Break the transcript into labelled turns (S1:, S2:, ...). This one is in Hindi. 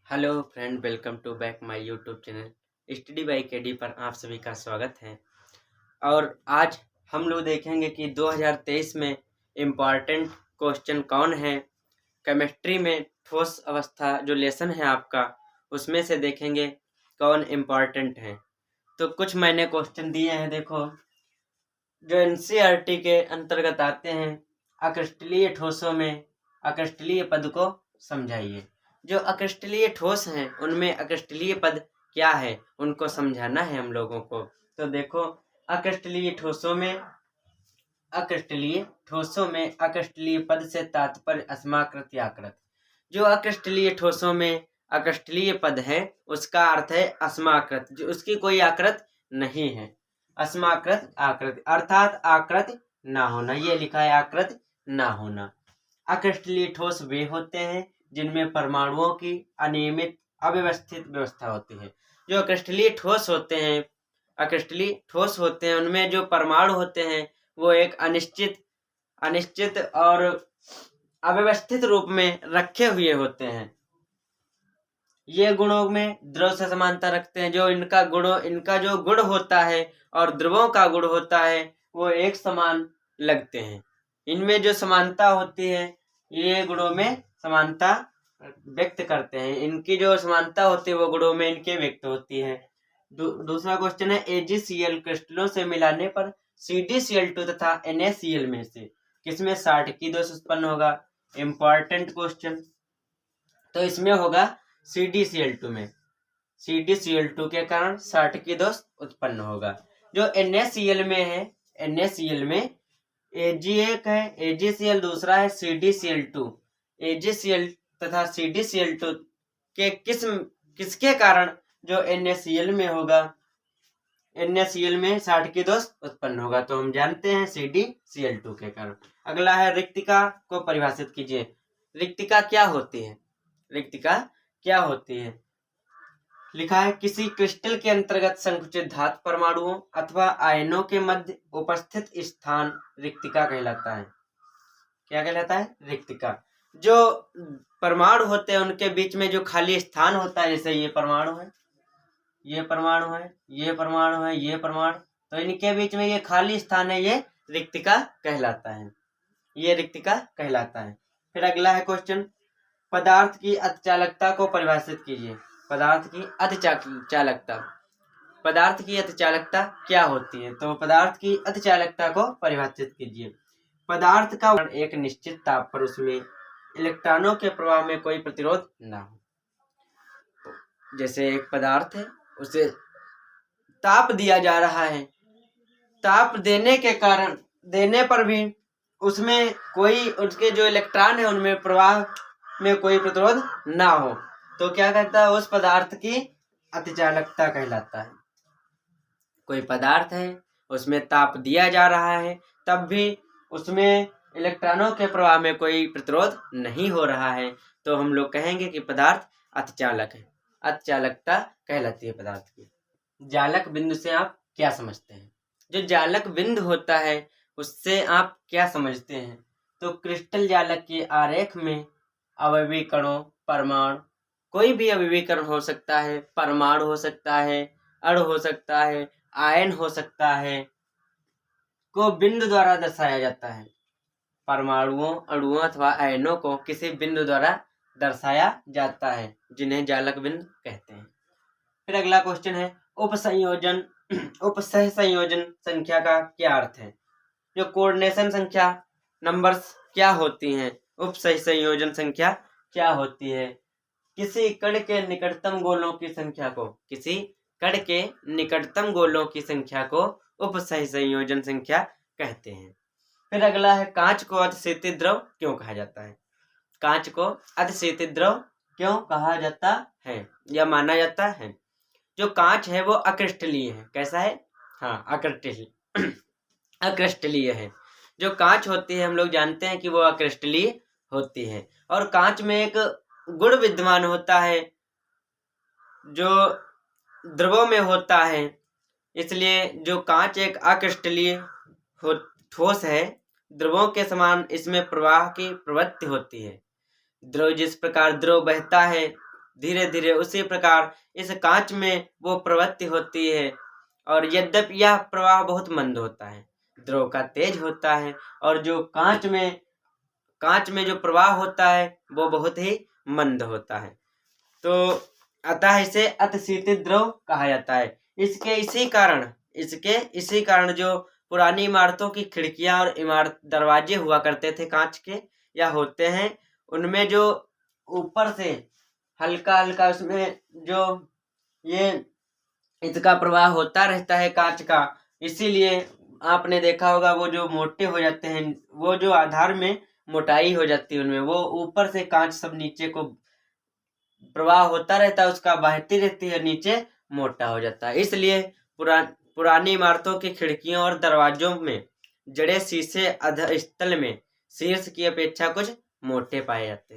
S1: Hello friend, welcome to back my YouTube channel study by KD पर आप सभी का स्वागत है। और आज हम लोग देखेंगे कि 2023 में इम्पॉर्टेंट क्वेश्चन कौन है। केमिस्ट्री में ठोस अवस्था जो लेसन है आपका, उसमें से देखेंगे कौन इम्पॉर्टेंट है। तो कुछ मैंने क्वेश्चन दिए हैं, देखो, जो एनसीईआरटी के अंतर्गत आते हैं। अक्रिस्टलीय ठोसों में अक्रिस्टलीय पद को समझाइए। जो अक्रिस्टलीय ठोस हैं उनमें अक्रिस्टलीय पद क्या है, उनको समझाना है हम लोगों को। तो देखो, अक्रिस्टलीय ठोसों में अक्रिस्टलीय पद से तात्पर्य अस्माकृत या आकृत। जो अक्रिस्टलीय ठोसों में अक्रिस्टलीय पद है उसका अर्थ है अस्माकृत, जो उसकी कोई आकृत नहीं है। अस्माकृत आकृति अर्थात आकृत ना होना, ये लिखा है आकृत ना होना। अक्रिस्टलीय ठोस वे होते हैं जिनमें परमाणुओं की अनियमित अव्यवस्थित व्यवस्था होती है। जो अक्रिस्टलीय ठोस होते हैं उनमें जो परमाणु होते हैं वो एक अनिश्चित और अव्यवस्थित रूप में रखे हुए होते हैं। ये गुणों में द्रव से समानता रखते हैं। जो इनका जो गुण होता है और द्रवों का गुण होता है वो एक समान लगते हैं। इनमें जो समानता होती है, ये गुणों में समानता व्यक्त करते हैं। इनकी जो समानता होती है वो गुणों में इनके व्यक्त होती है। दूसरा क्वेश्चन है, AgCl क्रिस्टलों से मिलाने पर CdCl2 तथा NaCl में से किसमें 60 की दोष उत्पन्न होगा। Important question. तो इसमें होगा CdCl2 में। CdCl2 के कारण 60 की दोष उत्पन्न होगा। जो NaCl में है, NaCl में Ag एक है, AgCl दूसरा है, CdCl2। AgCl तथा CdCl2 के किसके कारण जो NaCl में होगा, NaCl में 60 की दोष उत्पन्न होगा। तो हम जानते हैं CdCl2 के कारण। अगला है, रिक्तिका को परिभाषित कीजिए। रिक्तिका क्या होती है? लिखा है, किसी क्रिस्टल के अंतर्गत संकुचित धातु परमाणुओं अथवा आयनों के मध्य उपस्थित स्थान रिक्तिका कहलाता है। क्या कहलाता है? रिक्तिका। जो परमाणु होते हैं उनके बीच में जो खाली स्थान होता है, जैसे ये परमाणु है, तो इनके बीच में ये खाली स्थान है, ये रिक्तिका कहलाता है। फिर अगला है क्वेश्चन, पदार्थ की अतिचालकता को परिभाषित कीजिए। पदार्थ की अतिचालकता क्या होती है? तो पदार्थ की अतिचालकता को परिभाषित कीजिए। पदार्थ का एक निश्चित ताप पर उसमें इलेक्ट्रॉनों के प्रवाह में कोई प्रतिरोध ना हो। जैसे एक पदार्थ है, उसे ताप दिया जा रहा है, ताप देने पर भी उसमें कोई, उसके जो इलेक्ट्रॉन है उनमें प्रवाह में कोई प्रतिरोध ना हो, तो क्या कहता है? उस पदार्थ की अतिचालकता कहलाता है। कोई पदार्थ है, उसमें ताप दिया जा रहा है, तब भी उसमें इलेक्ट्रॉनों के प्रवाह में कोई प्रतिरोध नहीं हो रहा है, तो हम लोग कहेंगे कि पदार्थ अतिचालक है। अतिचालकता कहलाती है पदार्थ की। जालक बिंदु से आप क्या समझते हैं? जो जालक बिंदु होता है उससे आप क्या समझते हैं? तो क्रिस्टल जालक के आरेख में अवयवी कणों, परमाणु, कोई भी अवयवी कण हो सकता है, परमाणु हो सकता है, अणु हो सकता है, आयन हो सकता है, को बिंदु द्वारा दर्शाया जाता है। परमाणुओं, अणुओं अथवा आयनों को किसी बिंदु द्वारा दर्शाया जाता है, जिन्हें जालक बिंदु कहते हैं। फिर अगला क्वेश्चन है, उपसह संयोजन संख्या का क्या अर्थ है? जो कोऑर्डिनेशन संख्या नंबर्स क्या होती हैं, उपसह संयोजन संख्या क्या होती है? किसी कण के निकटतम गोलों की संख्या को उपसह संयोजन संख्या कहते हैं। फिर अगला है, कांच को अतिशीतित द्रव क्यों कहा जाता है? कांच को अतिशीतित द्रव क्यों कहा जाता है या माना जाता है? जो कांच है वो अक्रिस्टलीय है। कैसा है? हाँ, अक्रिस्टलीय है। जो कांच होती है हम लोग जानते हैं कि वो अक्रिस्टलीय होती है। और कांच में एक गुण विद्यमान होता है जो द्रवों में होता है, इसलिए जो कांच एक अक्रिस्टलीय ठोस है, द्रवों के समान इसमें प्रवाह की प्रवृत्ति होती है। जिस प्रकार द्रव बहता है, धीरे धीरे उसी प्रकार इस कांच में वो प्रवृत्ति होती है। और यद्यपि यह प्रवाह बहुत मंद होता है, द्रव का तेज होता है, और जो कांच में जो प्रवाह होता है वो बहुत ही मंद होता है। तो अतः इसे अतिशीतित द्रव कहा जाता है। इसके इसी कारण जो पुरानी इमारतों की खिड़कियां और इमारत दरवाजे हुआ करते थे कांच के या होते हैं, उनमें जो ऊपर से हल्का हल्का उसमें जो ये इसका प्रवाह होता रहता है कांच का, इसीलिए आपने देखा होगा वो जो मोटे हो जाते हैं, वो जो आधार में मोटाई हो जाती है उनमें, वो ऊपर से कांच सब नीचे को प्रवाह होता रहता है, उसका बहती रहती है, नीचे मोटा हो जाता है। इसलिए पुरानी इमारतों की खिड़कियों और दरवाजों में जड़े शीशे अधस्तल में शीर्ष की अपेक्षा कुछ मोटे पाए जाते हैं।